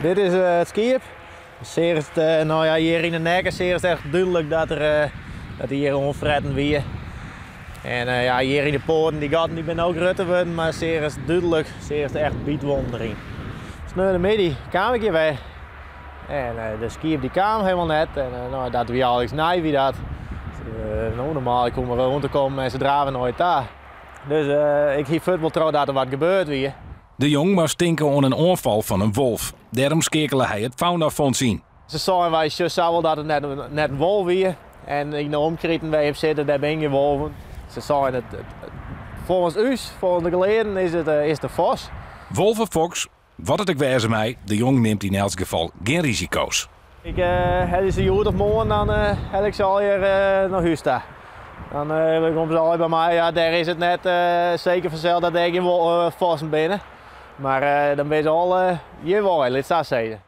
Dit is het skip. Zeer is het, nou ja, hier in de nek is het echt duidelijk dat er hier onfretten weer. En ja, hier in de poorten die gaten die ben ook rutter worden, maar zeer is duidelijk, zeer is echt biedwonder in. Sneu de middag kwam ik hier weg. En de skip die kwam helemaal net. En nou, dat wie al iets nij wie dat. Nou, normaal ik kom er rond te komen en ze draven nooit daar. Dus ik hief wel trouw dat er wat gebeurt weer. De jong was denken aan een aanval van een wolf. Daarom skekelde hij het faunafonds in. Ze zeiden wij zou wel dat het net een wolf weer. En in de omkreten wij hebben zitten, daar ben je wolven. Ze zeiden het volgens ons, volgens de geleden is de vos. Wolf of fox, wat het ook wezen mij, de jong neemt in elk geval geen risico's. Het is een uur of morgen, dan heb ik ze al hier naar huis staan. Dan komen ze al bij mij, ja, daar is het net zeker vanzelf dat er geen vossen binnen. Maar dan ben je al hier wel, laat dat zeggen.